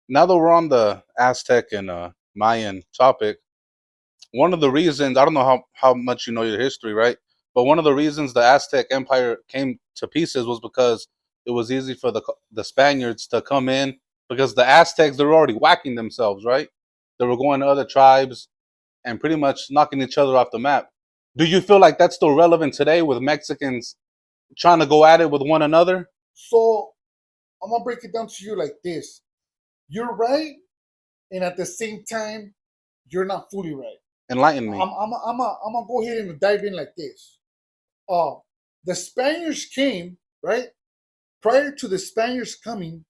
Now that we're on the Aztec and Mayan topic, one of the reasons, I don't know how much you know your history, right? But one of the reasons the Aztec Empire came to pieces was because it was easy for the Spaniards to come in, because the Aztecs, they were already whacking themselves, right? They were going to other tribes and pretty much knocking each other off the map. Do you feel like that's still relevant today with Mexicans trying to go at it with one another? So I'm gonna break it down to you like this. You're right, and at the same time, you're not fully right. Enlighten me. I'm gonna go ahead and dive in like this. Uh, the Spaniards came, right? Prior to the Spaniards coming,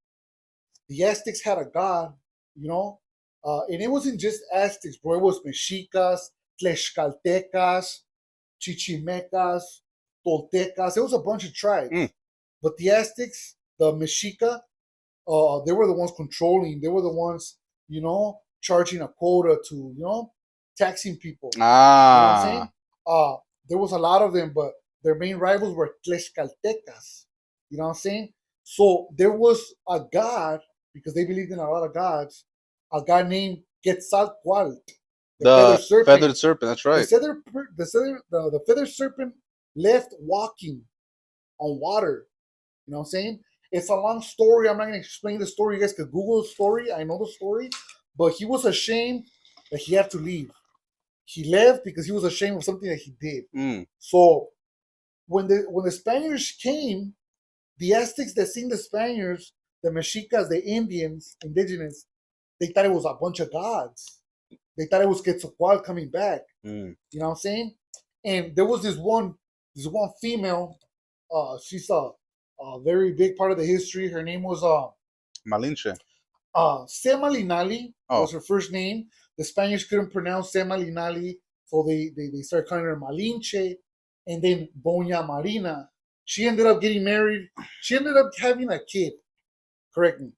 the Aztecs had a god, you know, and it wasn't just Aztecs, bro. It was Mexicas, Tlaxcaltecas, Chichimecas, Toltecas. It was a bunch of tribes. Mm. But the Aztecs, the Mexica, they were the ones controlling. They were the ones, charging a quota to, taxing people. You know what I'm saying? Ah, There was a lot of them, but their main rivals were Tlaxcaltecas. You know what I'm saying? So there was a god, because they believed in a lot of gods, a god named Quetzalcoatl, the feathered the serpent. feathered serpent. That's The right. feather, the feathered serpent left walking on water. You know what I'm saying? It's a long story. I'm not going to explain the story. You guys could Google the story. I know the story. But he was ashamed that he had to leave. He left because he was ashamed of something that he did. Mm. So when the Spaniards came, the Aztecs that seen the Spaniards, the Mexicas, the Indians, indigenous, they thought it was a bunch of gods. They thought it was Quetzalcoatl coming back. Mm. You know what I'm saying? And there was this one female. She's a very big part of the history. Her name was Malinche. Semalinali Oh, was her first name. The Spaniards couldn't pronounce Semalinali, so they started calling her Malinche, and then Doña Marina. She ended up getting married. She ended up having a kid. Correct me.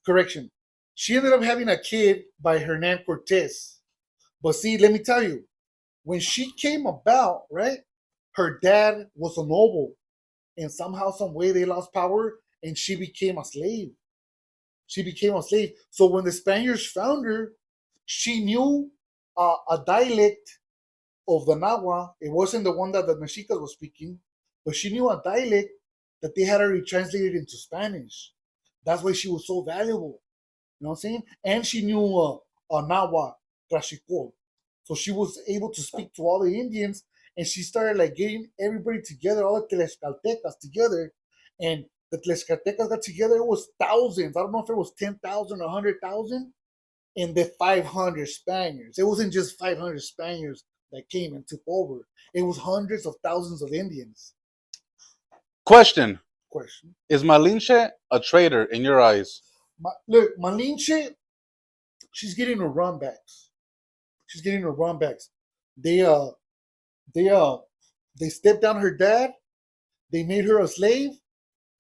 Correction. She ended up having a kid by Hernan Cortes. But see, let me tell you, when she came about, right, her dad was a noble, and somehow, some way, they lost power, and she became a slave. She became a slave. So when the Spaniards found her, she knew a dialect of the Nahua. It wasn't the one that the Mexicas was speaking, but she knew a dialect that they had already translated into Spanish. That's why she was so valuable. You know what I'm saying? And she knew Nahua, Trashicol. So she was able to speak to all the Indians, and she started like getting everybody together, all the Tlaxcaltecas together, and the Tlaxcaltecas got together. It was thousands. I don't know if it was 10,000 or 100,000, and the 500 Spaniards. It wasn't just 500 Spaniards that came and took over. It was hundreds of thousands of Indians. question: Question. is Malinche a traitor in your eyes? Look, Malinche, she's getting her runbacks. She's getting her runbacks. They they uh they stepped down her dad. They made her a slave.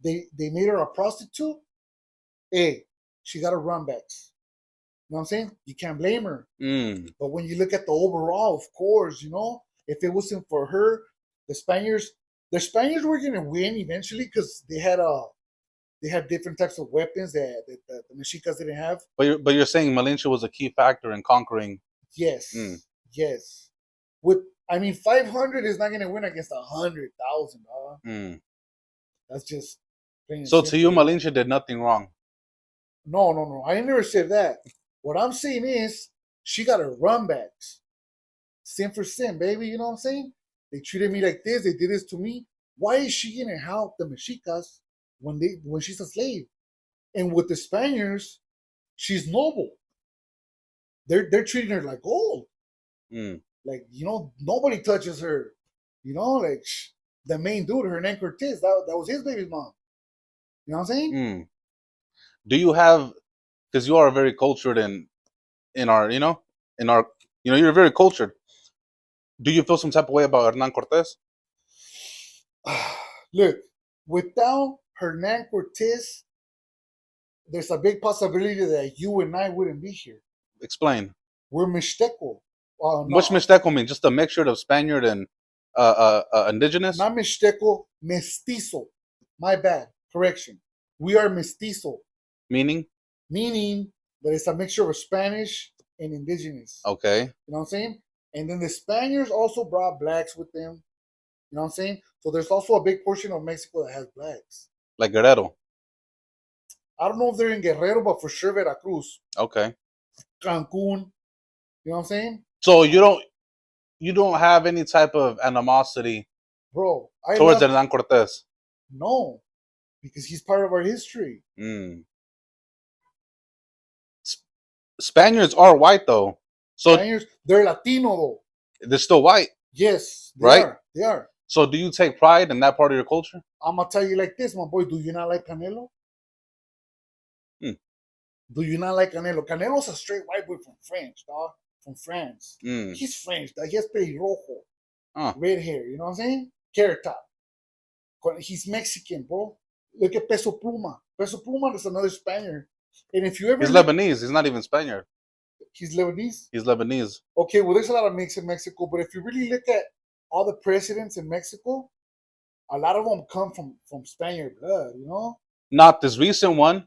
They made her a prostitute. Hey, she got her runbacks. You know what I'm saying? You can't blame her. Mm. But when you look at the overall, of course, if it wasn't for her, the Spaniards, the Spaniards were gonna win eventually because they had different types of weapons that the Mexicas didn't have. But you're saying Malinche was a key factor in conquering. Mm. Yes, yes. With 500 is not gonna win against 100,000. Mm. That's just plain and So to you, simple. Malinche did nothing wrong. No, no, no. I never said that. What I'm saying is she got her runbacks. Sin for sin, baby. You know what I'm saying? They treated me like this. They did this to me. Why is she gonna help the Mexicas when she's a slave? And with the Spaniards, she's noble. They're treating her like gold. Mm. Like nobody touches her. Like the main dude, Hernan Cortes, that was his baby's mom. You know what I'm saying? Mm. Do you have, because you are very cultured in our, in our, you're very cultured. Do you feel some type of way about Hernan Cortes? Look, without Hernan Cortes, there's a big possibility that you and I wouldn't be here. Explain. We're Mixteco. What's No, Mixteco mean? Just a mixture of Spaniard and indigenous? not Mixteco, mestizo. My bad. Correction. We are mestizo. Meaning? meaning that it's a mixture of Spanish and indigenous. Okay. You know what I'm saying? And then the Spaniards also brought blacks with them. You know what I'm saying? So there's also a big portion of Mexico that has blacks. Like Guerrero. I don't know if they're in Guerrero, but for sure Veracruz, Okay. Cancun. You know what I'm saying? So you don't have any type of animosity Bro, I towards love Hernan Cortes. no, because he's part of our history. Mm. Spaniards are white though, so Spaniards, they're Latino though. they're still white, Yes, they right? are. They are. So do you take pride in that part of your culture? I'm gonna tell you like this, my boy. Do you not like Canelo? Hmm. Do you not like Canelo? Canelo's a straight white boy from France, dog. From France. Mm. He's French, dog. He has pelirrojo. Huh. Red hair, you know what I'm saying? Carrot top. He's Mexican, bro. Look at Peso Pluma. Peso Pluma is another Spaniard. And if you ever He's Lebanese. He's not even Spaniard. he's Lebanese. He's Lebanese. Okay, well, there's a lot of mix in Mexico, but if you really look at all the presidents in Mexico, a lot of them come from Spaniard blood, you know? Not this recent one.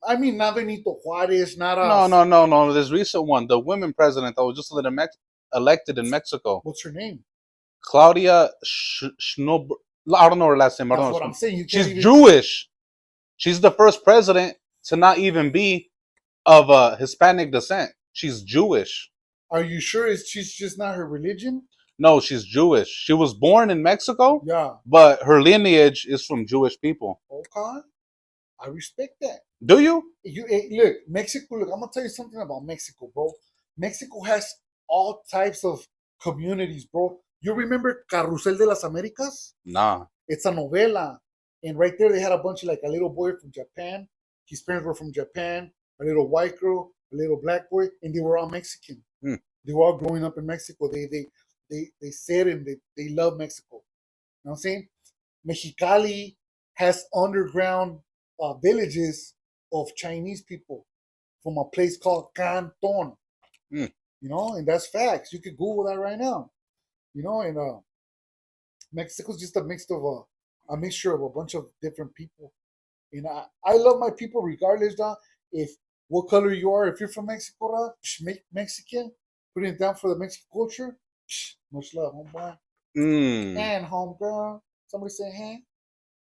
I mean, not Benito Juarez, not No. This recent one, the women president that was just elected in Mexico, What's her name? Claudia Schnob. I don't know her last name. I That's don't what know. I'm saying. You She's can't even. Jewish. She's the first president to not even be of Hispanic descent. She's Jewish. Are you sure she's just not her religion? No, she's Jewish. She was born in Mexico, Yeah. but her lineage is from Jewish people. Okay. I respect that. Do you? Look, Mexico. Look, I'm gonna tell you something about Mexico, bro. Mexico has all types of communities, bro. You remember Carrusel de las Américas? Nah. It's a novela, and right there they had a bunch of like a little boy from Japan. His parents were from Japan. A little white girl, a little black boy, and they were all Mexican. Hmm. They were all growing up in Mexico. They said and they love Mexico. You know what I'm saying? Mexicali has underground villages of Chinese people from a place called Canton. Hmm. You know, and that's facts. You could Google that right now. You know, and Mexico's just a mixture of a bunch of different people. And I love my people regardless, if what color you are. If you're from Mexico, make Mexican, putting it down for the Mexican culture. Much love, homeboy. Mm. And homegirl. Somebody say, hey.